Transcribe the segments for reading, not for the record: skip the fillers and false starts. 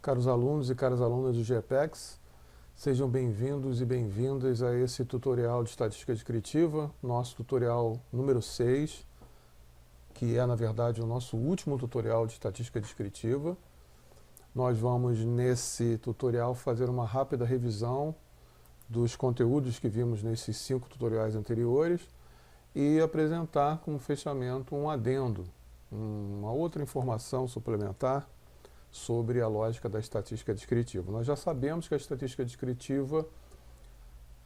Caros alunos e caras alunas do GEPEX, sejam bem-vindos e bem-vindas a esse tutorial de estatística descritiva, nosso tutorial número 6, que é, na verdade, o nosso último tutorial de estatística descritiva. Nós vamos, nesse tutorial, fazer uma rápida revisão dos conteúdos que vimos nesses 5 tutoriais anteriores e apresentar como fechamento um adendo, uma outra informação suplementar sobre a lógica da estatística descritiva. Nós já sabemos que a estatística descritiva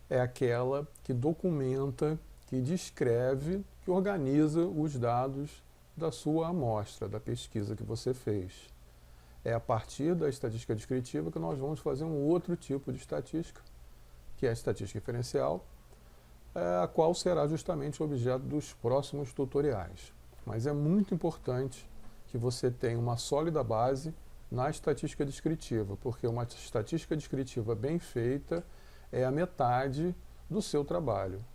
é aquela que documenta, que descreve, que organiza os dados da sua amostra, da pesquisa que você fez. É a partir da estatística descritiva que nós vamos fazer um outro tipo de estatística, que é a estatística inferencial, a qual será justamente o objeto dos próximos tutoriais. Mas é muito importante que você tenha uma sólida base na estatística descritiva, porque uma estatística descritiva bem feita é a metade do seu trabalho.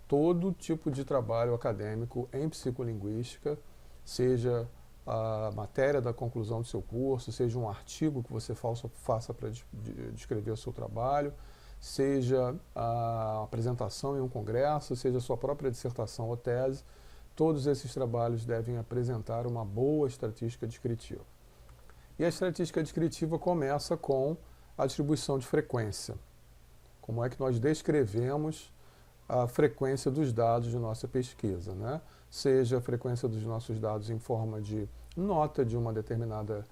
Todo tipo de trabalho acadêmico em psicolinguística, seja a matéria da conclusão do seu curso, seja um artigo que você faça para descrever o seu trabalho, seja a apresentação em um congresso, seja a sua própria dissertação ou tese, todos esses trabalhos devem apresentar uma boa estatística descritiva. E a estatística descritiva começa com a distribuição de frequência. Como é que nós descrevemos a frequência dos dados de nossa pesquisa, né? Seja a frequência dos nossos dados em forma de nota de uma determinada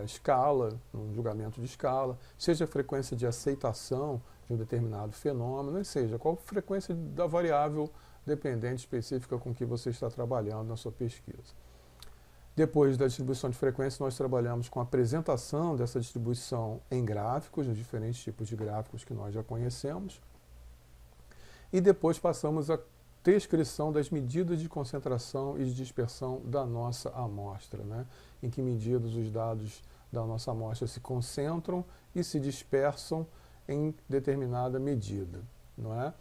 escala, um julgamento de escala, seja a frequência de aceitação de um determinado fenômeno, seja qual a frequência da variável dependente específica com que você está trabalhando na sua pesquisa. Depois da distribuição de frequência, nós trabalhamos com a apresentação dessa distribuição em gráficos, os diferentes tipos de gráficos que nós já conhecemos. E depois passamos à descrição das medidas de concentração e de dispersão da nossa amostra, né? Em que medidas os dados da nossa amostra se concentram e se dispersam em determinada medida, não é?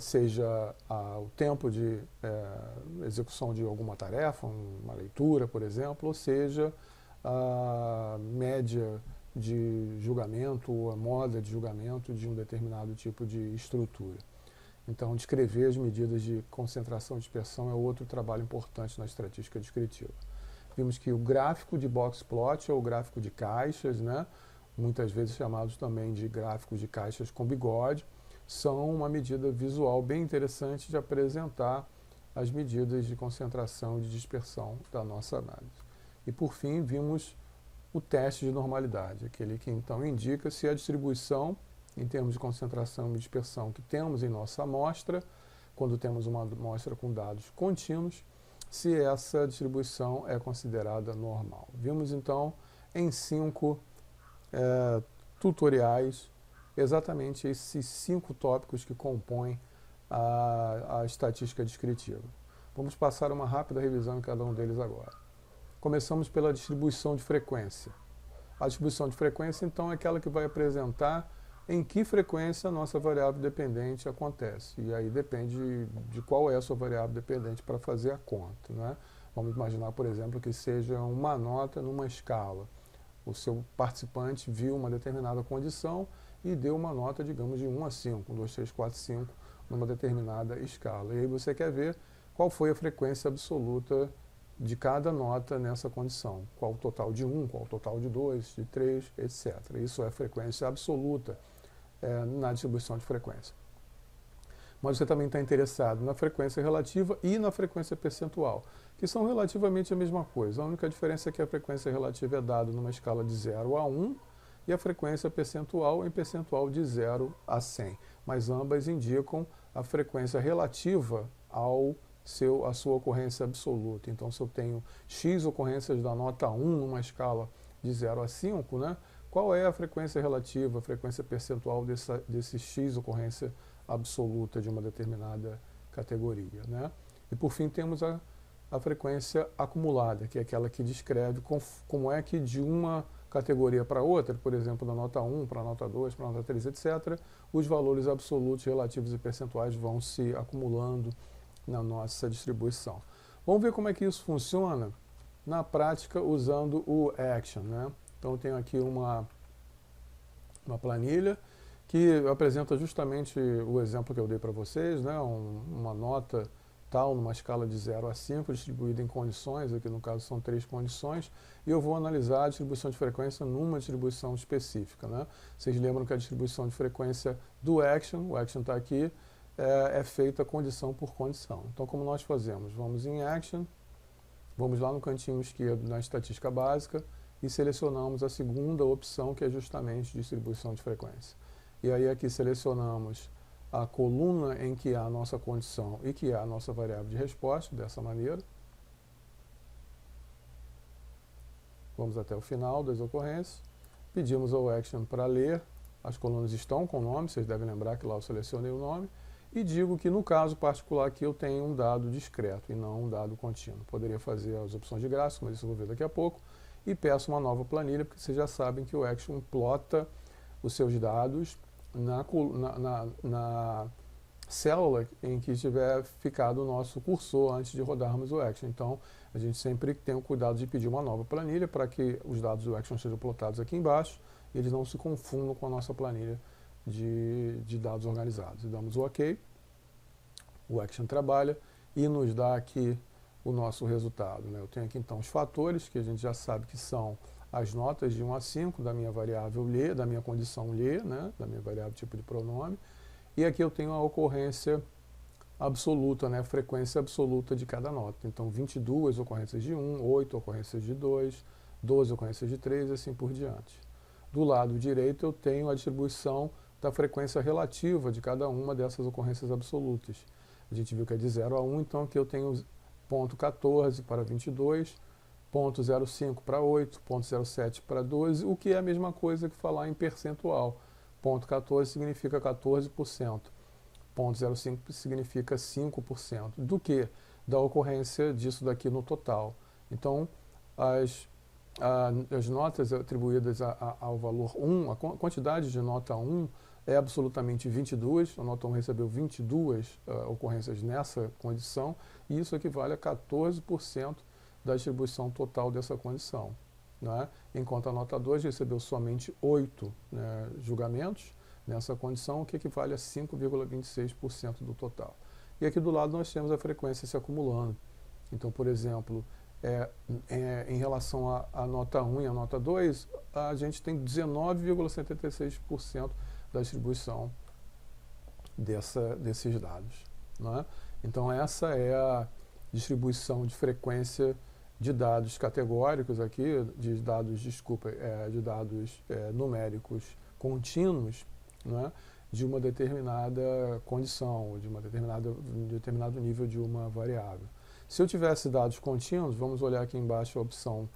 Seja o tempo de execução de alguma tarefa, uma leitura, por exemplo, ou seja a média de julgamento ou a moda de julgamento de um determinado tipo de estrutura. Então, descrever as medidas de concentração e dispersão é outro trabalho importante na estatística descritiva. Vimos que o gráfico de box plot ou o gráfico de caixas, né, muitas vezes chamados também de gráficos de caixas com bigode, são uma medida visual bem interessante de apresentar as medidas de concentração e de dispersão da nossa análise. E, por fim, vimos o teste de normalidade, aquele que então indica se a distribuição em termos de concentração e dispersão que temos em nossa amostra, quando temos uma amostra com dados contínuos, se essa distribuição é considerada normal. Vimos então em 5 tutoriais exatamente esses 5 tópicos que compõem a estatística descritiva. Vamos passar uma rápida revisão em cada um deles agora. Começamos pela distribuição de frequência. A distribuição de frequência, então, é aquela que vai apresentar em que frequência a nossa variável dependente acontece. E aí depende de qual é a sua variável dependente para fazer a conta, né? Vamos imaginar, por exemplo, que seja uma nota numa escala. O seu participante viu uma determinada condição e deu uma nota, digamos, de 1 a 5, 1, 2, 3, 4, 5, numa determinada escala. E aí você quer ver qual foi a frequência absoluta de cada nota nessa condição. Qual o total de 1, qual o total de 2, de 3, etc. Isso é a frequência absoluta na distribuição de frequência. Mas você também está interessado na frequência relativa e na frequência percentual, que são relativamente a mesma coisa. A única diferença é que a frequência relativa é dada numa escala de 0 a 1 e a frequência percentual em percentual de 0 a 100. Mas ambas indicam a frequência relativa à sua ocorrência absoluta. Então, se eu tenho X ocorrências da nota 1 numa escala de 0 a 5, né, qual é a frequência relativa, a frequência percentual desse X ocorrência absoluta de uma determinada categoria, né? E, por fim, temos a frequência acumulada, que é aquela que descreve como é que de uma categoria para outra, por exemplo, da nota 1 para a nota 2, para a nota 3, etc., os valores absolutos, relativos e percentuais vão se acumulando na nossa distribuição. Vamos ver como é que isso funciona na prática usando o action, né? Então eu tenho aqui uma planilha que apresenta justamente o exemplo que eu dei para vocês, né? Uma nota tal numa escala de 0 a 5, distribuída em condições, aqui no caso são 3 condições, e eu vou analisar a distribuição de frequência numa distribuição específica, né? Vocês lembram que a distribuição de frequência do Action, o Action está aqui, é feita condição por condição. Então, como nós fazemos? Vamos em Action, vamos lá no cantinho esquerdo na estatística básica e selecionamos a segunda opção, que é justamente distribuição de frequência. E aí aqui selecionamos a coluna em que há a nossa condição e que há a nossa variável de resposta, dessa maneira. Vamos até o final das ocorrências. Pedimos ao Action para ler. As colunas estão com nome, vocês devem lembrar que lá eu selecionei o nome. E digo que no caso particular aqui eu tenho um dado discreto e não um dado contínuo. Poderia fazer as opções de gráfico, mas isso eu vou ver daqui a pouco. E peço uma nova planilha, porque vocês já sabem que o Action plota os seus dados na célula em que tiver ficado o nosso cursor antes de rodarmos o Action. Então, a gente sempre tem o cuidado de pedir uma nova planilha para que os dados do Action sejam plotados aqui embaixo e eles não se confundam com a nossa planilha de dados organizados. E damos o OK, o Action trabalha e nos dá aqui o nosso resultado, né? Eu tenho aqui então os fatores, que a gente já sabe que são as notas de 1 a 5 da minha variável lê, da minha condição lê, né? Da minha variável tipo de pronome. E aqui eu tenho a ocorrência absoluta, né? A frequência absoluta de cada nota. Então, 22 ocorrências de 1, 8 ocorrências de 2, 12 ocorrências de 3 e assim por diante. Do lado direito eu tenho a distribuição da frequência relativa de cada uma dessas ocorrências absolutas. A gente viu que é de 0 a 1, então aqui eu tenho 0,14 para 22, 0,05 para 8, 0,07 para 12, o que é a mesma coisa que falar em percentual. 0,14 significa 14%, 0,05 significa 5%. Do que? Da ocorrência disso daqui no total. Então, as notas atribuídas ao valor 1, a quantidade de nota 1 é absolutamente 22, a nota 1 recebeu 22 ocorrências nessa condição, e isso equivale a 14% da distribuição total dessa condição, né? Enquanto a nota 2 recebeu somente 8 julgamentos nessa condição, o que equivale a 5,26% do total. E aqui do lado nós temos a frequência se acumulando. Então, por exemplo, em relação à nota 1 e à nota 2, a gente tem 19,76% da distribuição desses dados, né? Então, essa é a distribuição de frequência de dados categóricos aqui, de dados numéricos contínuos, né, de uma determinada condição, de determinado nível de uma variável. Se eu tivesse dados contínuos, vamos olhar aqui embaixo a opção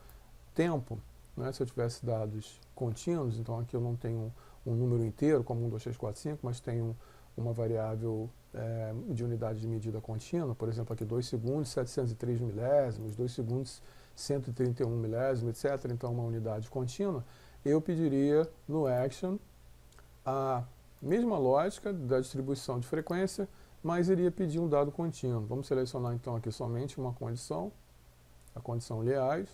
tempo, né, se eu tivesse dados contínuos, então aqui eu não tenho um número inteiro, como 1, 2, 3, 4, 5, mas tenho uma variável de unidade de medida contínua, por exemplo, aqui 2 segundos, 703 milésimos, 2 segundos, 131 milésimos, etc. Então, uma unidade contínua, eu pediria no Action a mesma lógica da distribuição de frequência, mas iria pedir um dado contínuo. Vamos selecionar então aqui somente uma condição, a condição leais,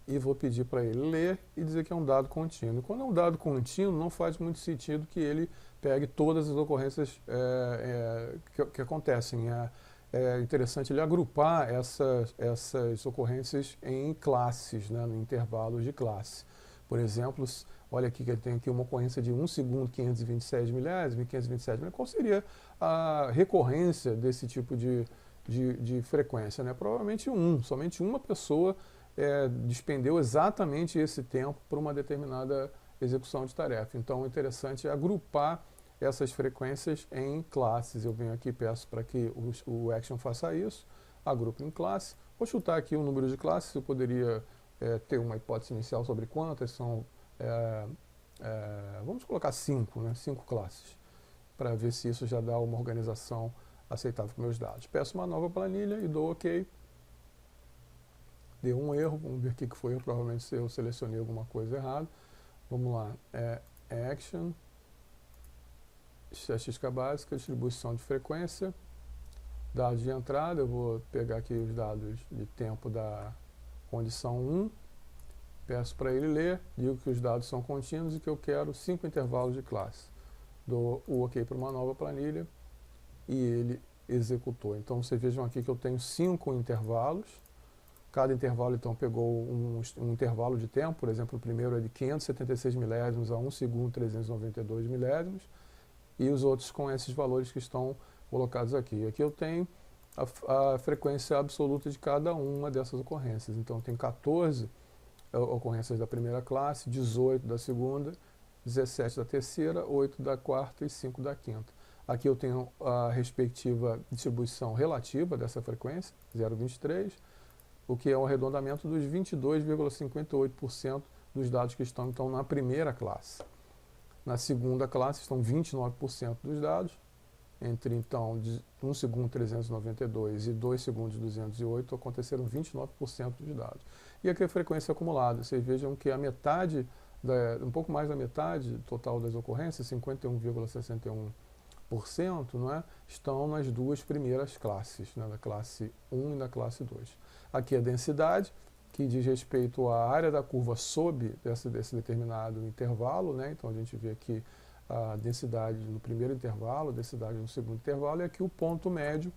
e vou pedir para ele ler e dizer que é um dado contínuo. Quando é um dado contínuo, não faz muito sentido que ele pegue todas as ocorrências que acontecem. É interessante ele agrupar essas ocorrências em classes, né, em intervalos de classe. Por exemplo, olha aqui que ele tem aqui uma ocorrência de 1 segundo, 526 milésimos, 527 milésimos. Qual seria a recorrência desse tipo de frequência, né? Provavelmente somente uma pessoa despendeu exatamente esse tempo para uma determinada execução de tarefa. Então, é interessante agrupar essas frequências em classes. Eu venho aqui e peço para que o Action faça isso, agrupo em classe. Vou chutar aqui o número de classes, eu poderia ter uma hipótese inicial sobre quantas são, vamos colocar 5, né? 5 classes, para ver se isso já dá uma organização aceitável com meus dados. Peço uma nova planilha e dou OK. Deu um erro, vamos ver o que foi, provavelmente eu selecionei alguma coisa errada. Vamos lá, Action, estatística básica, distribuição de frequência, dados de entrada, eu vou pegar aqui os dados de tempo da condição 1, peço para ele ler, digo que os dados são contínuos e que eu quero 5 intervalos de classe. Dou o OK para uma nova planilha e ele executou. Então, vocês vejam aqui que eu tenho 5 intervalos. Cada intervalo, então, pegou um intervalo de tempo. Por exemplo, o primeiro é de 576 milésimos a 1 segundo 392 milésimos. E os outros com esses valores que estão colocados aqui. Aqui eu tenho a frequência absoluta de cada uma dessas ocorrências. Então, tem 14 ocorrências da primeira classe, 18 da segunda, 17 da terceira, 8 da quarta e 5 da quinta. Aqui eu tenho a respectiva distribuição relativa dessa frequência, 0,23, o que é um arredondamento dos 22,58% dos dados que estão, então, na primeira classe. Na segunda classe estão 29% dos dados, entre, então, 1 segundo 392 e 2 segundos 208, aconteceram 29% dos dados. E aqui a frequência acumulada, vocês vejam que a metade, um pouco mais da metade total das ocorrências, 51,61%, não é, estão nas duas primeiras classes, né, da classe 1 e da classe 2. Aqui a densidade, que diz respeito à área da curva sob desse determinado intervalo, né? Então a gente vê aqui a densidade no primeiro intervalo, a densidade no segundo intervalo, e aqui o ponto médio,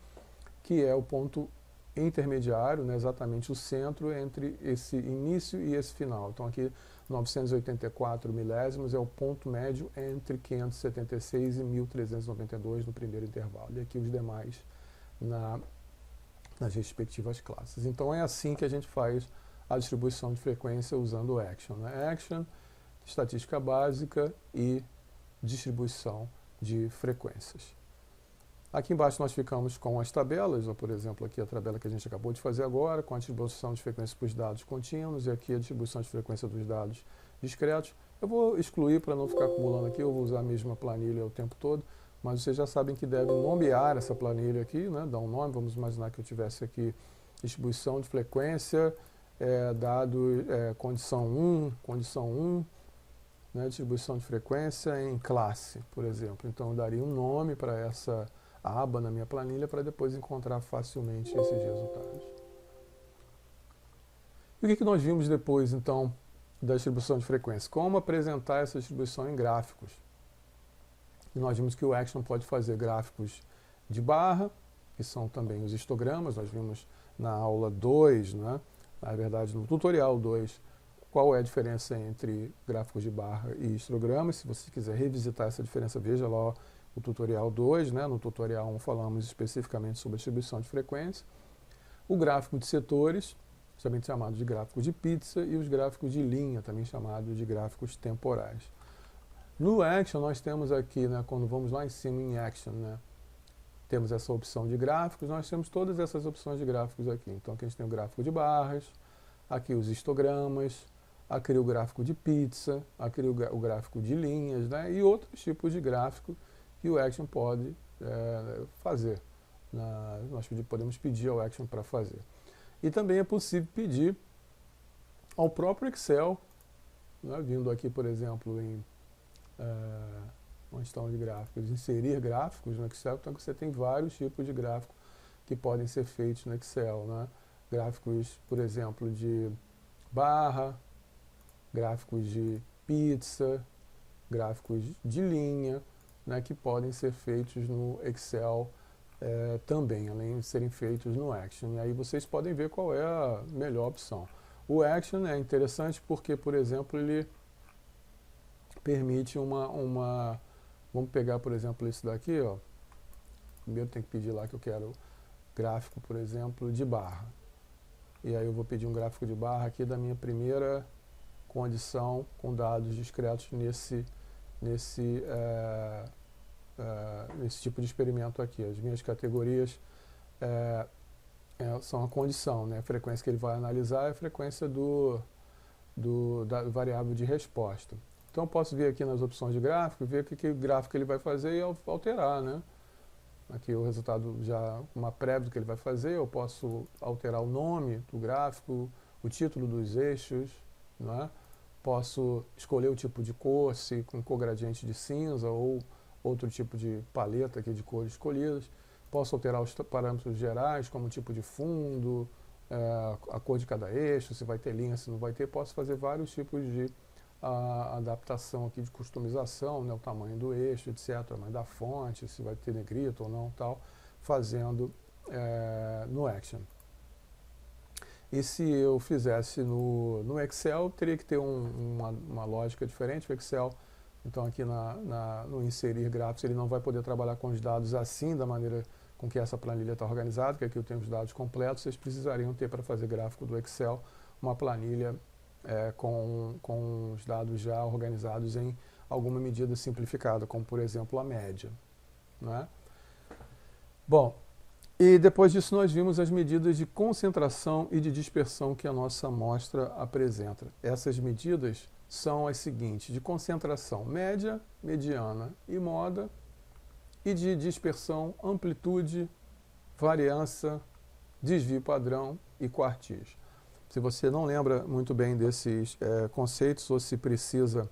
que é o ponto intermediário, né? Exatamente o centro entre esse início e esse final. Então aqui 984 milésimos é o ponto médio entre 576 e 1392 no primeiro intervalo, e aqui os demais nas respectivas classes. Então é assim que a gente faz a distribuição de frequência usando o Action, né? Action, estatística básica e distribuição de frequências. Aqui embaixo nós ficamos com as tabelas, por exemplo, aqui a tabela que a gente acabou de fazer agora, com a distribuição de frequência para os dados contínuos, e aqui a distribuição de frequência dos dados discretos. Eu vou excluir para não ficar acumulando aqui, eu vou usar a mesma planilha o tempo todo, mas vocês já sabem que devem nomear essa planilha aqui, né? Dar um nome. Vamos imaginar que eu tivesse aqui distribuição de frequência, condição 1, né? Distribuição de frequência em classe, por exemplo. Então eu daria um nome para essa aba na minha planilha para depois encontrar facilmente esses resultados. E o que nós vimos depois, então, da distribuição de frequência? Como apresentar essa distribuição em gráficos? E nós vimos que o Action pode fazer gráficos de barra, que são também os histogramas. Nós vimos na aula 2, né? Na verdade, no tutorial 2, qual é a diferença entre gráficos de barra e histogramas. Se você quiser revisitar essa diferença, veja lá o tutorial 2, né? No tutorial 1 falamos especificamente sobre a distribuição de frequência. O gráfico de setores, também chamado de gráfico de pizza, e os gráficos de linha, também chamados de gráficos temporais. No Action nós temos aqui, né, quando vamos lá em cima em Action, né, temos essa opção de gráficos, nós temos todas essas opções de gráficos aqui. Então aqui a gente tem o gráfico de barras, aqui os histogramas, aqui o gráfico de pizza, aqui o gráfico de linhas, né, e outros tipos de gráfico que o Action pode fazer. Nós podemos pedir ao Action para fazer. E também é possível pedir ao próprio Excel, né, vindo aqui, por exemplo, em uma gestão de gráficos, inserir gráficos no Excel. Então você tem vários tipos de gráficos que podem ser feitos no Excel, né? Gráficos, por exemplo, de barra, gráficos de pizza, gráficos de linha, né, que podem ser feitos no Excel também, além de serem feitos no Action. E aí vocês podem ver qual é a melhor opção. O Action é interessante porque, por exemplo, ele permite vamos pegar, por exemplo, esse daqui, ó. Primeiro tem que pedir lá que eu quero gráfico, por exemplo, de barra. E aí eu vou pedir um gráfico de barra aqui da minha primeira condição com dados discretos nesse tipo de experimento aqui. As minhas categorias são a condição, né? A frequência que ele vai analisar é a frequência da variável de resposta. Então eu posso vir aqui nas opções de gráfico, ver que gráfico ele vai fazer e alterar, né? Aqui o resultado já, uma prévia do que ele vai fazer. Eu posso alterar o nome do gráfico, o título dos eixos, não é? Posso escolher o tipo de cor, se com cor gradiente de cinza ou outro tipo de paleta aqui de cores escolhidas. Posso alterar os parâmetros gerais, como tipo de fundo, a cor de cada eixo, se vai ter linha, se não vai ter. Posso fazer vários tipos de adaptação aqui de customização, né, o tamanho do eixo, etc., o tamanho da fonte, se vai ter negrito ou não, tal, fazendo no Action. E se eu fizesse no Excel, teria que ter uma lógica diferente. O Excel, então aqui no inserir gráficos, ele não vai poder trabalhar com os dados assim, da maneira com que essa planilha está organizada, que aqui eu tenho os dados completos. Vocês precisariam ter, para fazer gráfico do Excel, uma planilha com os dados já organizados em alguma medida simplificada, como por exemplo a média, né? Bom, e depois disso nós vimos as medidas de concentração e de dispersão que a nossa amostra apresenta. Essas medidas são as seguintes: de concentração, média, mediana e moda, e de dispersão, amplitude, variância, desvio padrão e quartis. Se você não lembra muito bem desses conceitos, ou se precisa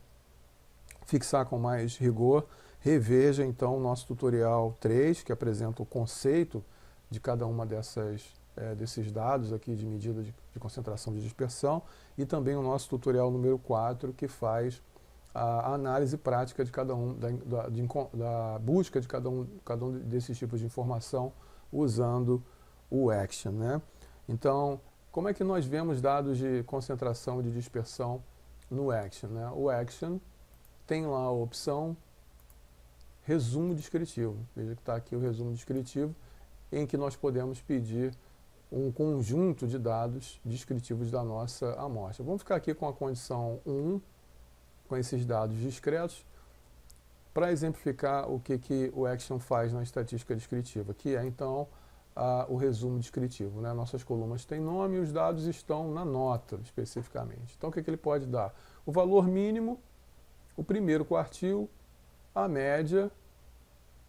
fixar com mais rigor, reveja então o nosso tutorial 3, que apresenta o conceito de cada uma desses dados aqui de medida de concentração de dispersão, e também o nosso tutorial número 4, que faz a análise prática de cada da busca de cada um desses tipos de informação usando o Action, né? Então, como é que nós vemos dados de concentração e de dispersão no Action, né? O Action tem lá a opção resumo descritivo. Veja que está aqui o resumo descritivo, em que nós podemos pedir um conjunto de dados descritivos da nossa amostra. Vamos ficar aqui com a condição 1, com esses dados discretos, para exemplificar o que o Action faz na estatística descritiva, que é então o resumo descritivo, né? Nossas colunas têm nome e os dados estão na nota, especificamente. Então, o que ele pode dar? O valor mínimo, o primeiro quartil, a média,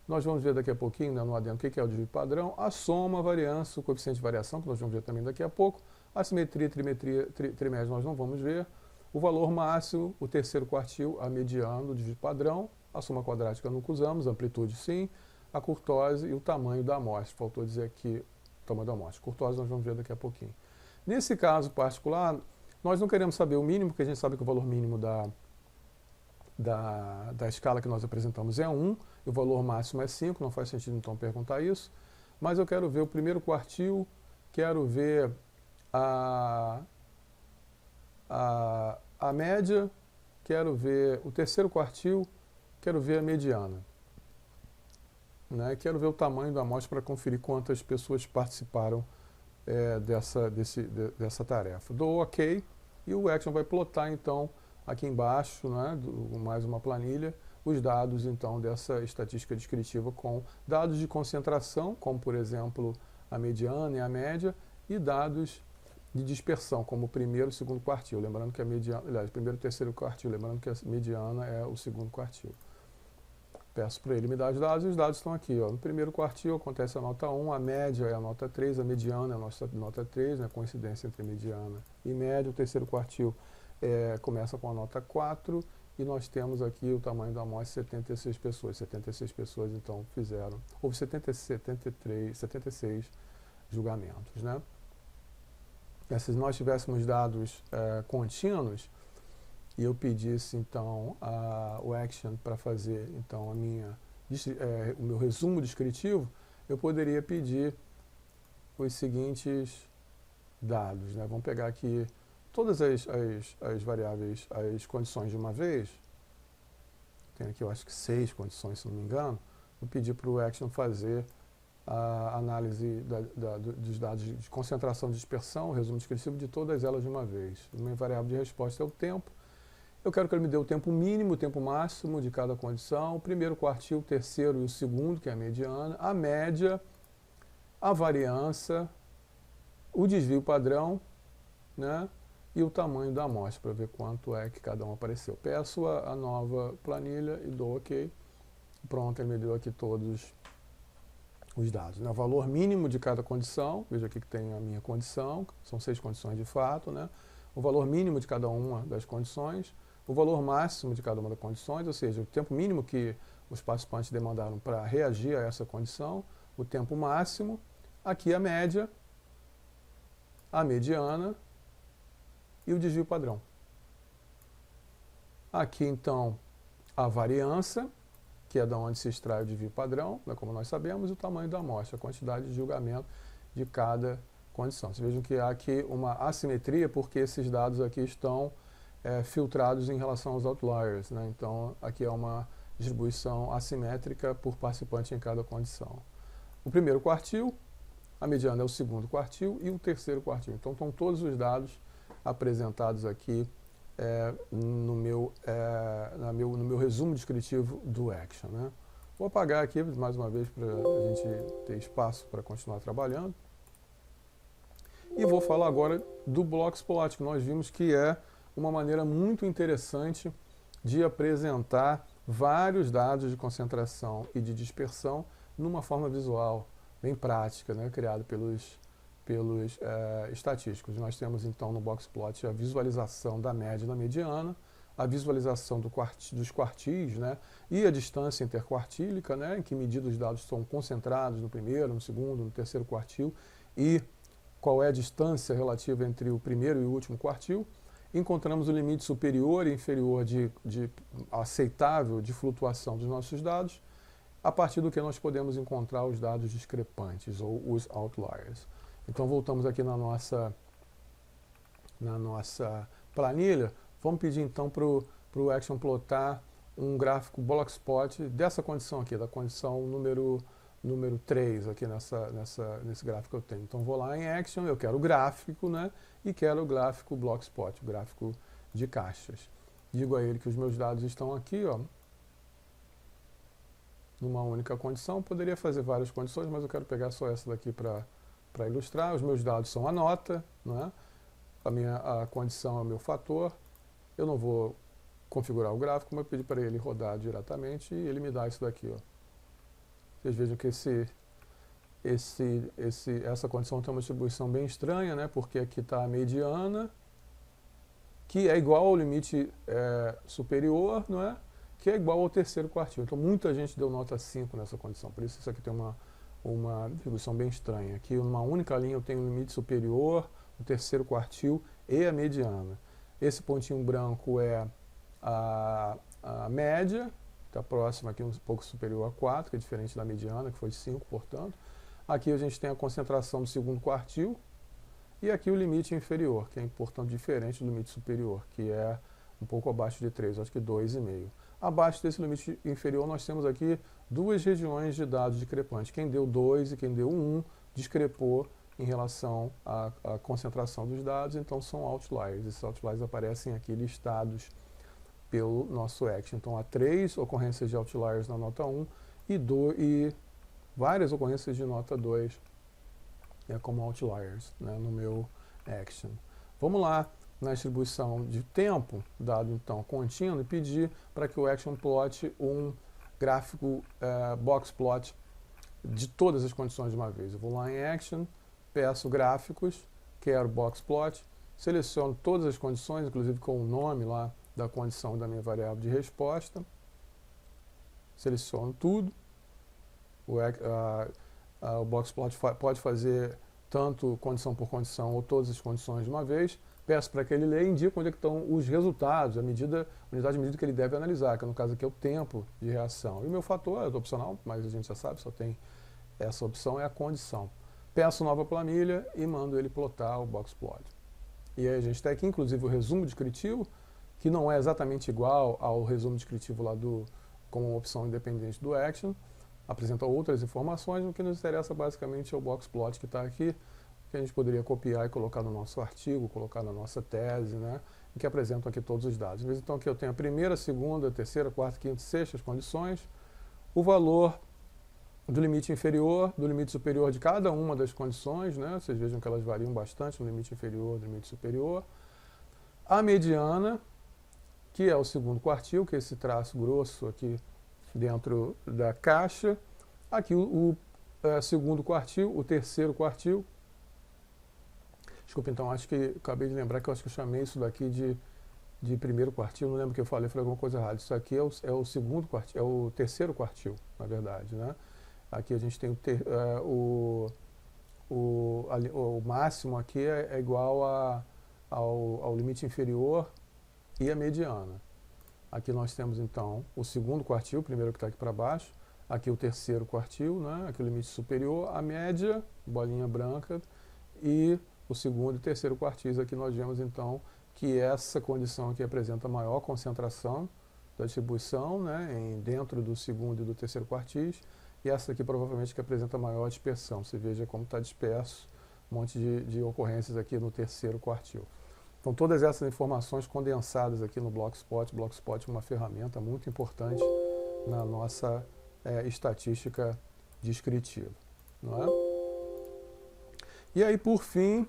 nós vamos ver daqui a pouquinho, né, no adendo, o que é o desvio padrão, a soma, a variância, o coeficiente de variação, que nós vamos ver também daqui a pouco, a simetria, trimetria, trimestre nós não vamos ver, o valor máximo, o terceiro quartil, a mediana, o desvio padrão, a soma quadrática nunca usamos, amplitude sim, a curtose e o tamanho da amostra. Faltou dizer aqui o tamanho da amostra. Curtose nós vamos ver daqui a pouquinho. Nesse caso particular, nós não queremos saber o mínimo, porque a gente sabe que o valor mínimo da escala que nós apresentamos é 1, e o valor máximo é 5, não faz sentido então perguntar isso. Mas eu quero ver o primeiro quartil, quero ver a média, quero ver o terceiro quartil, quero ver a mediana. Né? Quero ver o tamanho da amostra para conferir quantas pessoas participaram dessa tarefa. Dou OK e o Action vai plotar então aqui embaixo, né, mais uma planilha, os dados então dessa estatística descritiva com dados de concentração, como por exemplo a mediana e a média, e dados de dispersão, como o primeiro e o segundo quartil, lembrando que a mediana, aliás, primeiro e terceiro quartil, lembrando que a mediana é o segundo quartil. Peço para ele me dar os dados, e os dados estão aqui. Ó. No primeiro quartil acontece a nota 1, a média é a nota 3, a mediana é a nossa nota 3, né, coincidência entre mediana e média. O terceiro quartil começa com a nota 4, e nós temos aqui o tamanho da amostra, 76 pessoas. 76 pessoas, então, fizeram. Houve 76 julgamentos. Né? Se nós tivéssemos dados contínuos, e eu pedisse, então, o Action para fazer, então, o meu resumo descritivo, eu poderia pedir os seguintes dados. Né? Vamos pegar aqui todas as variáveis, as condições de uma vez. Tem aqui, eu acho que 6 condições, se não me engano. Vou pedir para o Action fazer a análise dos dados de concentração e dispersão, o resumo descritivo de todas elas de uma vez. A minha variável de resposta é o tempo. Eu quero que ele me dê o tempo mínimo, o tempo máximo de cada condição, o primeiro quartil, o terceiro e o segundo, que é a mediana, a média, a variância, o desvio padrão, né, e o tamanho da amostra, para ver quanto é que cada um apareceu. Peço a nova planilha e dou OK. Pronto, ele me deu aqui todos os dados. Né? O valor mínimo de cada condição, veja aqui que tem a minha condição, são 6 condições de fato, né? O valor mínimo de cada uma das condições, o valor máximo de cada uma das condições, ou seja, o tempo mínimo que os participantes demandaram para reagir a essa condição, o tempo máximo, aqui a média, a mediana e o desvio padrão. Aqui, então, a variância, que é da onde se extrai o desvio padrão, né, como nós sabemos, e o tamanho da amostra, a quantidade de julgamento de cada condição. Vocês vejam que há aqui uma assimetria, porque esses dados aqui estão filtrados em relação aos outliers, né? Então, aqui é uma distribuição assimétrica por participante em cada condição. O primeiro quartil, a mediana é o segundo quartil e o terceiro quartil. Então, estão todos os dados apresentados aqui no meu resumo descritivo do Action, né? Vou apagar aqui mais uma vez para a gente ter espaço para continuar trabalhando. E vou falar agora do Blockspot, que nós vimos que é uma maneira muito interessante de apresentar vários dados de concentração e de dispersão numa forma visual, bem prática, né, criada pelos estatísticos. Nós temos então no Blockspot a visualização da média e da mediana, a visualização dos quartis, né, e a distância interquartílica, né, em que medida os dados são concentrados no primeiro, no segundo, no terceiro quartil, e qual é a distância relativa entre o primeiro e o último quartil. Encontramos o limite superior e inferior de aceitável de flutuação dos nossos dados, a partir do que nós podemos encontrar os dados discrepantes, ou os outliers. Então, voltamos aqui na nossa planilha. Vamos pedir, então, para o Action plotar um gráfico Blockspot dessa condição aqui, da condição número 3 aqui nesse gráfico que eu tenho. Então, vou lá em Action, eu quero o gráfico, né? E quero o gráfico Blockspot, o gráfico de caixas. Digo a ele que os meus dados estão aqui, ó, numa única condição. Poderia fazer várias condições, mas eu quero pegar só essa daqui para ilustrar. Os meus dados são a nota, né? A condição é o meu fator. Eu não vou configurar o gráfico, mas eu pedi para ele rodar diretamente e ele me dá isso daqui, ó. Vocês vejam que essa condição tem uma distribuição bem estranha, né? Porque aqui está a mediana, que é igual ao limite superior, não é? Que é igual ao terceiro quartil. Então, muita gente deu nota 5 nessa condição. Por isso aqui tem uma distribuição bem estranha. Aqui, numa única linha, eu tenho o limite superior, o terceiro quartil e a mediana. Esse pontinho branco é a média, está próxima aqui um pouco superior a 4, que é diferente da mediana, que foi 5, portanto. Aqui a gente tem a concentração do segundo quartil e aqui o limite inferior, que é, portanto, diferente do limite superior, que é um pouco abaixo de 3, acho que 2,5. Abaixo desse limite inferior nós temos aqui duas regiões de dados discrepantes. Quem deu 2 e quem deu 1 discrepou em relação à concentração dos dados, então são outliers. Esses outliers aparecem aqui listados pelo nosso Action. Então, há 3 ocorrências de outliers na nota 1 e várias ocorrências de nota 2 como outliers, né, no meu Action. Vamos lá na distribuição de tempo, dado então contínuo, e pedir para que o Action plote um gráfico Boxplot de todas as condições de uma vez. Eu vou lá em Action, peço gráficos, quero Boxplot, seleciono todas as condições, inclusive com o nome lá da condição da minha variável de resposta, seleciono tudo. O Boxplot pode fazer tanto condição por condição ou todas as condições de uma vez. Peço para que ele leia e indique onde é que estão os resultados, a unidade de medida que ele deve analisar, que no caso aqui é o tempo de reação. E o meu fator é opcional, mas a gente já sabe, só tem essa opção, é a condição. Peço nova planilha e mando ele plotar o Boxplot. E aí a gente tem aqui, inclusive, o resumo descritivo, que não é exatamente igual ao resumo descritivo lá como uma opção independente do Action. Apresenta outras informações, o que nos interessa basicamente é o Boxplot que está aqui, que a gente poderia copiar e colocar no nosso artigo, colocar na nossa tese, né, e que apresentam aqui todos os dados. Então aqui eu tenho a primeira, segunda, terceira, quarta, quinta, sexta condições, o valor do limite inferior, do limite superior de cada uma das condições, né, vocês vejam que elas variam bastante no limite inferior, do limite superior, a mediana, que é o segundo quartil, que é esse traço grosso aqui dentro da caixa, aqui o segundo quartil, o terceiro quartil. Desculpa, então, acho que acabei de lembrar que eu acho que eu chamei isso daqui de primeiro quartil, não lembro o que eu falei alguma coisa errada. Isso aqui é o segundo quartil, é o terceiro quartil, na verdade, né? Aqui a gente tem o máximo aqui é igual ao limite inferior e a mediana. Aqui nós temos então o segundo quartil, o primeiro que está aqui para baixo, aqui o terceiro quartil, né? Aqui o limite superior, a média, bolinha branca, e o segundo e terceiro quartis. Aqui nós vemos então que essa condição aqui apresenta maior concentração da distribuição, né? Dentro do segundo e do terceiro quartis, e essa aqui provavelmente que apresenta maior dispersão. Você veja como está disperso, um monte de ocorrências aqui no terceiro quartil. Então todas essas informações condensadas aqui no Blockspot. Blockspot é uma ferramenta muito importante na nossa estatística descritiva, não é? E aí, por fim,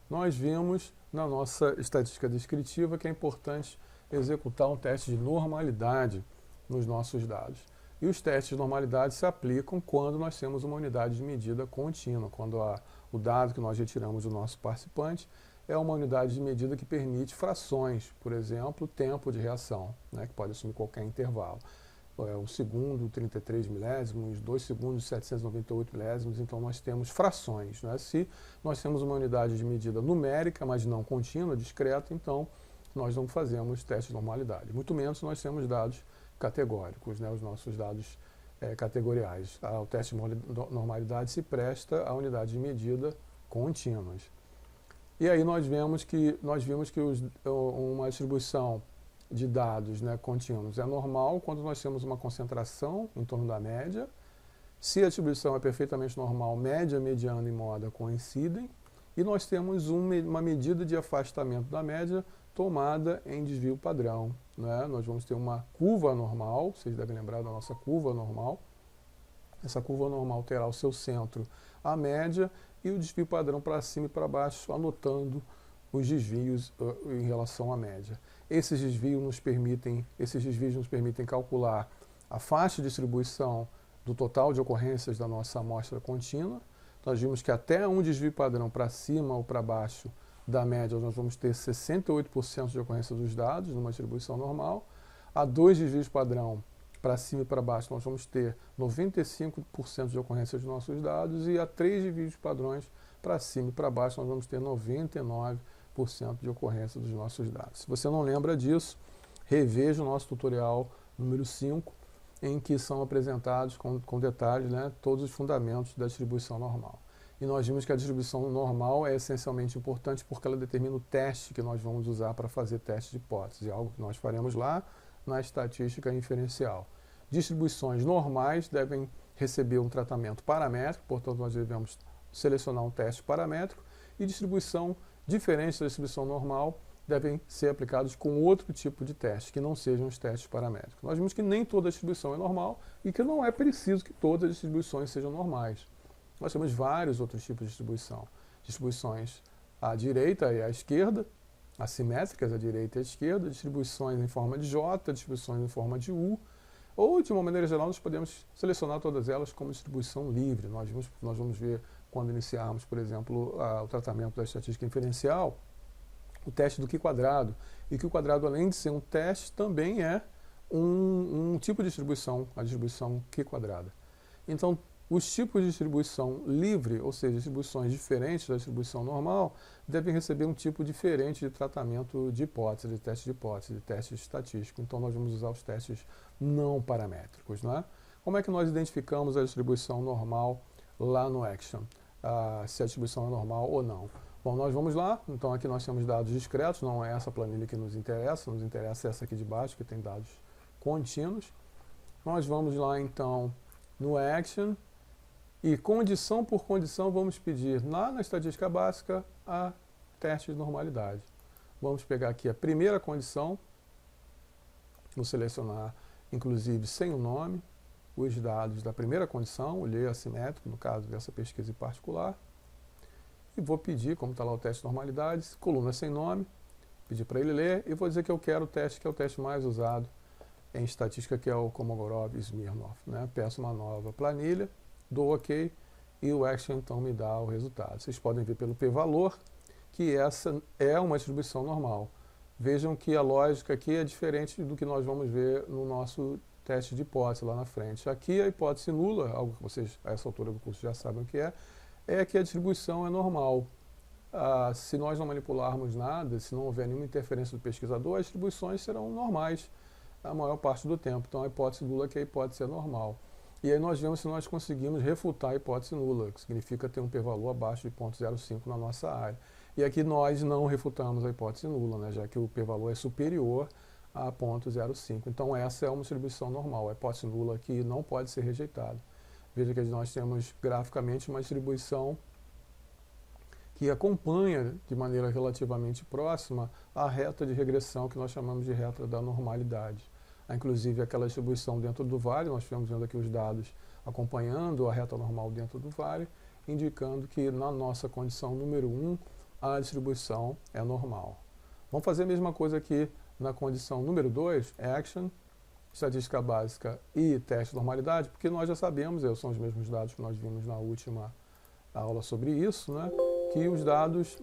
nós vimos na nossa estatística descritiva que é importante executar um teste de normalidade nos nossos dados. E os testes de normalidade se aplicam quando nós temos uma unidade de medida contínua, quando o dado que nós retiramos do nosso participante é uma unidade de medida que permite frações, por exemplo, tempo de reação, né, que pode assumir qualquer intervalo. Um segundo, 33 milésimos, 2 segundos, 798 milésimos, então nós temos frações, né? Se nós temos uma unidade de medida numérica, mas não contínua, discreta, então nós não fazemos teste de normalidade. Muito menos se nós temos dados categóricos, né? Os nossos dados categoriais. O teste de normalidade se presta a unidades de medida contínuas. E aí nós vimos que uma distribuição de dados, né, contínuos é normal quando nós temos uma concentração em torno da média. Se a distribuição é perfeitamente normal, média, mediana e moda coincidem. E nós temos uma medida de afastamento da média tomada em desvio padrão, né? Nós vamos ter uma curva normal, vocês devem lembrar da nossa curva normal. Essa curva normal terá o seu centro a média e o desvio padrão para cima e para baixo, anotando os desvios em relação à média. Esses desvios nos permitem calcular a faixa de distribuição do total de ocorrências da nossa amostra contínua. Nós vimos que até um desvio padrão para cima ou para baixo da média, nós vamos ter 68% de ocorrência dos dados numa distribuição normal. A 2 desvios padrão para cima e para baixo, nós vamos ter 95% de ocorrência dos nossos dados, e a 3 desvios padrões para cima e para baixo, nós vamos ter 99% de ocorrência dos nossos dados. Se você não lembra disso, reveja o nosso tutorial número 5, em que são apresentados com detalhes, né, todos os fundamentos da distribuição normal. E nós vimos que a distribuição normal é essencialmente importante porque ela determina o teste que nós vamos usar para fazer teste de hipótese, algo que nós faremos lá na estatística inferencial. Distribuições normais devem receber um tratamento paramétrico, portanto nós devemos selecionar um teste paramétrico, e distribuição diferente da distribuição normal devem ser aplicados com outro tipo de teste, que não sejam os testes paramétricos. Nós vimos que nem toda distribuição é normal e que não é preciso que todas as distribuições sejam normais. Nós temos vários outros tipos de distribuição. Distribuições à direita e à esquerda, assimétricas à direita e à esquerda, distribuições em forma de J, distribuições em forma de U, ou, de uma maneira geral, nós podemos selecionar todas elas como distribuição livre. Nós vamos ver, quando iniciarmos, por exemplo, o tratamento da estatística inferencial, o teste do Q². E Q², além de ser um teste, também é um tipo de distribuição, a distribuição Q². Então, os tipos de distribuição livre, ou seja, distribuições diferentes da distribuição normal, devem receber um tipo diferente de tratamento de hipótese, de teste de hipótese, de teste estatístico. Então, nós vamos usar os testes não paramétricos, não é? Como é que nós identificamos a distribuição normal lá no Action? Se a distribuição é normal ou não. Bom, nós vamos lá. Então, aqui nós temos dados discretos, não é essa planilha que nos interessa essa aqui de baixo, que tem dados contínuos. Nós vamos lá, então, no Action, e condição por condição vamos pedir lá na estatística básica a teste de normalidade. Vamos pegar aqui a primeira condição, vou selecionar inclusive sem o nome, os dados da primeira condição, o Lie assimétrico, no caso dessa pesquisa em particular, e vou pedir, como está lá o teste de normalidade, coluna sem nome, pedir para ele ler, e vou dizer que eu quero o teste, que é o teste mais usado em estatística, que é o Kolmogorov-Smirnov, né? Peço uma nova planilha, dou OK, e o Action então me dá o resultado. Vocês podem ver pelo p-valor que essa é uma distribuição normal. Vejam que a lógica aqui é diferente do que nós vamos ver no nosso teste de hipótese lá na frente. Aqui a hipótese nula, algo que vocês a essa altura do curso já sabem o que é é que a distribuição é normal. Se nós não manipularmos nada, se não houver nenhuma interferência do pesquisador, as distribuições serão normais a maior parte do tempo. Então a hipótese nula é que a hipótese é normal. E aí nós vemos se nós conseguimos refutar a hipótese nula, que significa ter um p-valor abaixo de 0,05 na nossa área. E aqui nós não refutamos a hipótese nula, né, já que o p-valor é superior a 0,05. Então essa é uma distribuição normal. A hipótese nula aqui não pode ser rejeitada. Veja que nós temos graficamente uma distribuição que acompanha de maneira relativamente próxima a reta de regressão que nós chamamos de reta da normalidade. Inclusive aquela distribuição dentro do vale, nós estamos vendo aqui os dados acompanhando a reta normal dentro do vale, indicando que na nossa condição número 1, a distribuição é normal. Vamos fazer a mesma coisa aqui na condição número 2, action, estatística básica e teste de normalidade, porque nós já sabemos, são os mesmos dados que nós vimos na última aula sobre isso, né, que os dados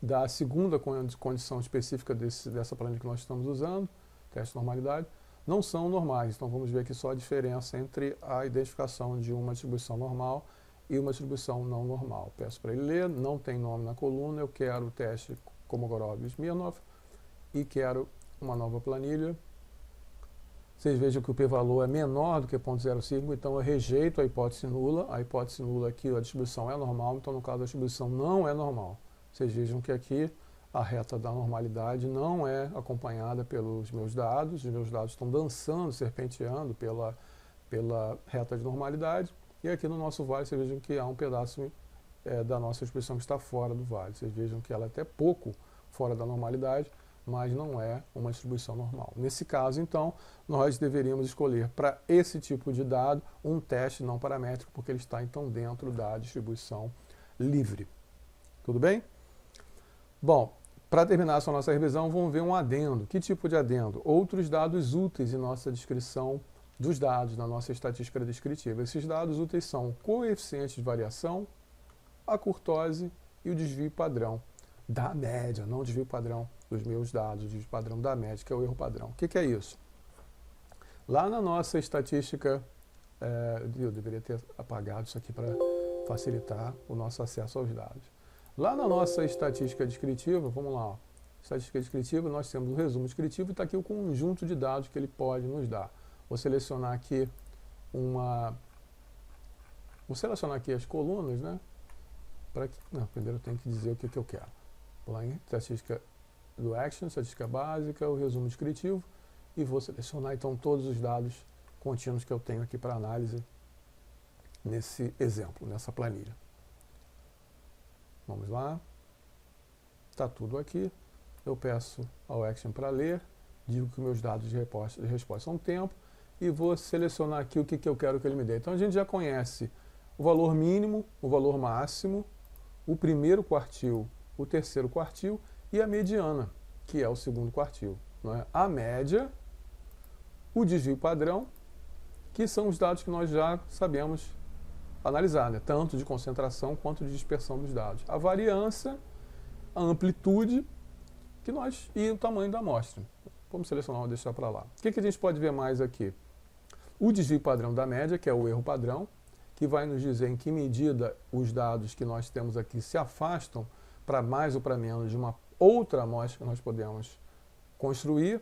da segunda condição específica dessa planilha que nós estamos usando, teste de normalidade, não são normais. Então vamos ver aqui só a diferença entre a identificação de uma distribuição normal e uma distribuição não normal. Peço para ele ler, não tem nome na coluna, eu quero o teste Kolmogorov e Smirnov e quero uma nova planilha. Vocês vejam que o p-valor é menor do que 0,05, então eu rejeito a hipótese nula. A hipótese nula aqui, a distribuição é normal, então no caso a distribuição não é normal. Vocês vejam que aqui a reta da normalidade não é acompanhada pelos meus dados, os meus dados estão dançando, serpenteando pela reta de normalidade, e aqui no nosso vale vocês vejam que há um pedaço da nossa distribuição que está fora do vale. Vocês vejam que ela é até pouco fora da normalidade, mas não é uma distribuição normal. Nesse caso, então, nós deveríamos escolher para esse tipo de dado um teste não paramétrico, porque ele está então dentro da distribuição livre. Tudo bem? Bom, para terminar essa nossa revisão, vamos ver um adendo. Que tipo de adendo? Outros dados úteis em nossa descrição dos dados, na nossa estatística descritiva. Esses dados úteis são o coeficiente de variação, a curtose e o desvio padrão da média, não o desvio padrão dos meus dados, o desvio padrão da média, que é o erro padrão. O que é isso? Lá na nossa estatística, eu deveria ter apagado isso aqui para facilitar o nosso acesso aos dados. Lá na nossa estatística descritiva, vamos lá, ó. Estatística descritiva, nós temos o resumo descritivo e está aqui o conjunto de dados que ele pode nos dar. Vou selecionar aqui as colunas, né? Primeiro eu tenho que dizer o que eu quero. Vou lá em estatística do action, estatística básica, o resumo descritivo, e vou selecionar então todos os dados contínuos que eu tenho aqui para análise nesse exemplo, nessa planilha. Vamos lá. Está tudo aqui. Eu peço ao Action para ler, digo que meus dados de resposta são tempo e vou selecionar aqui o que eu quero que ele me dê. Então a gente já conhece o valor mínimo, o valor máximo, o primeiro quartil, o terceiro quartil e a mediana, que é o segundo quartil. Não é? A média, o desvio padrão, que são os dados que nós já sabemos analisar, né? Tanto de concentração quanto de dispersão dos dados. A variância, a amplitude e o tamanho da amostra. Vamos selecionar, vou deixar para lá. O que a gente pode ver mais aqui? O desvio padrão da média, que é o erro padrão, que vai nos dizer em que medida os dados que nós temos aqui se afastam para mais ou para menos de uma outra amostra que nós podemos construir.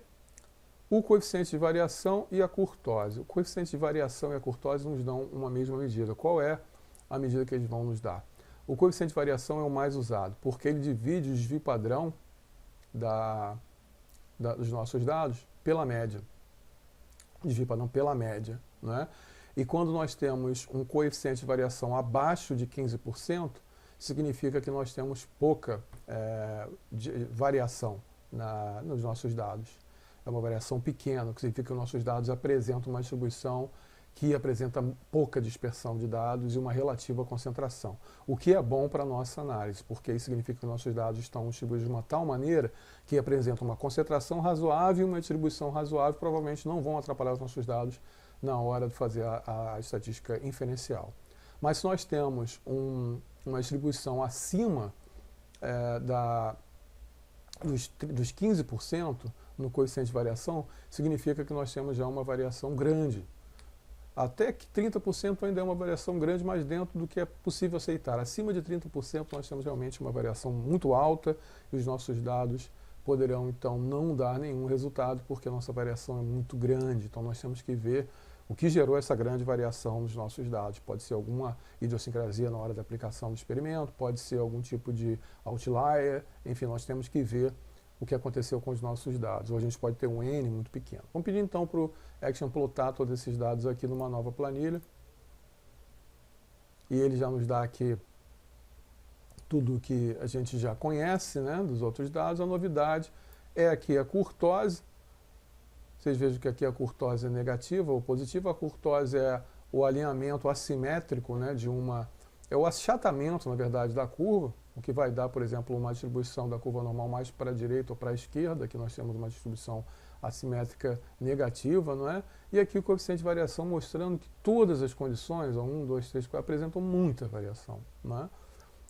O coeficiente de variação e a curtose. O coeficiente de variação e a curtose nos dão uma mesma medida. Qual é a medida que eles vão nos dar? O coeficiente de variação é o mais usado, porque ele divide o desvio padrão dos nossos dados pela média. Desvio padrão pela média. Né? E quando nós temos um coeficiente de variação abaixo de 15%, significa que nós temos pouca variação nos nossos dados. É uma variação pequena, que significa que os nossos dados apresentam uma distribuição que apresenta pouca dispersão de dados e uma relativa concentração. O que é bom para a nossa análise, porque isso significa que os nossos dados estão distribuídos de uma tal maneira que apresentam uma concentração razoável e uma distribuição razoável, provavelmente não vão atrapalhar os nossos dados na hora de fazer a estatística inferencial. Mas se nós temos uma distribuição acima dos 15%, no coeficiente de variação, significa que nós temos já uma variação grande. Até que 30% ainda é uma variação grande, mas dentro do que é possível aceitar. Acima de 30% nós temos realmente uma variação muito alta e os nossos dados poderão então não dar nenhum resultado porque a nossa variação é muito grande. Então nós temos que ver o que gerou essa grande variação nos nossos dados. Pode ser alguma idiosincrasia na hora da aplicação do experimento, pode ser algum tipo de outlier, enfim, nós temos que ver o que aconteceu com os nossos dados. Ou a gente pode ter um N muito pequeno. Vamos pedir então para o Action plotar todos esses dados aqui numa nova planilha. E ele já nos dá aqui tudo que a gente já conhece, né, dos outros dados. A novidade é aqui a curtose. Vocês vejam que aqui a curtose é negativa ou positiva. A curtose é o alinhamento assimétrico, né, é o achatamento, na verdade, da curva, o que vai dar, por exemplo, uma distribuição da curva normal mais para a direita ou para a esquerda. Aqui nós temos uma distribuição assimétrica negativa, não é? E aqui o coeficiente de variação mostrando que todas as condições, 1, 2, 3, 4, apresentam muita variação, não é?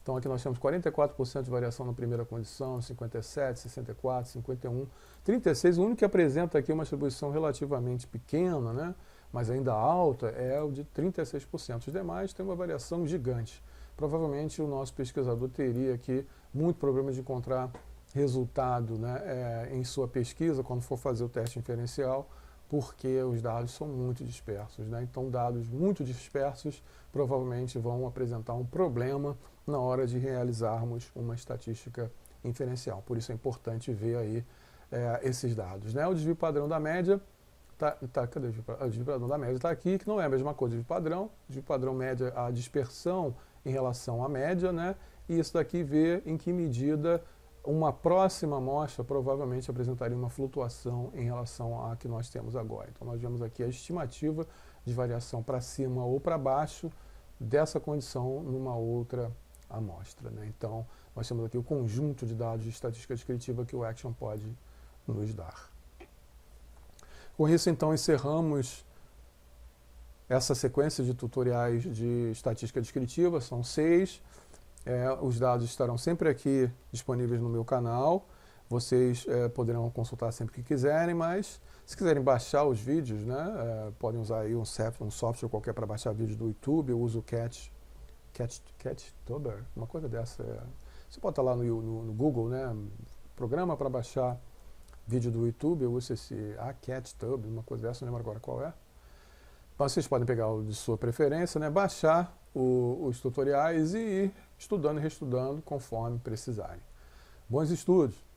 Então aqui nós temos 44% de variação na primeira condição, 57, 64, 51, 36. O único que apresenta aqui uma distribuição relativamente pequena, né, mas ainda alta, é o de 36%. Os demais têm uma variação gigante. Provavelmente o nosso pesquisador teria aqui muito problema de encontrar resultado, né, em sua pesquisa quando for fazer o teste inferencial, porque os dados são muito dispersos, né? Então dados muito dispersos provavelmente vão apresentar um problema na hora de realizarmos uma estatística inferencial. Por isso é importante ver aí esses dados, né? O desvio padrão da média cadê o desvio padrão da média? Está aqui, que não é a mesma coisa. O desvio padrão média a dispersão em relação à média, né? E isso daqui vê em que medida uma próxima amostra provavelmente apresentaria uma flutuação em relação à que nós temos agora. Então nós vemos aqui a estimativa de variação para cima ou para baixo dessa condição numa outra amostra, né? Então nós temos aqui o conjunto de dados de estatística descritiva que o Action pode nos dar. Com isso, então, encerramos essa sequência de tutoriais de estatística descritiva, são 6. Os dados estarão sempre aqui disponíveis no meu canal. Vocês poderão consultar sempre que quiserem, mas se quiserem baixar os vídeos, né, podem usar aí um software qualquer para baixar vídeos do YouTube. Eu uso o CatchTuber, uma coisa dessa. Você pode estar lá no Google, né, programa para baixar vídeo do YouTube. Eu uso esse CatchTuber, uma coisa dessa, não lembro agora qual é. Mas vocês podem pegar o de sua preferência, né, baixar os tutoriais e ir estudando e reestudando conforme precisarem. Bons estudos!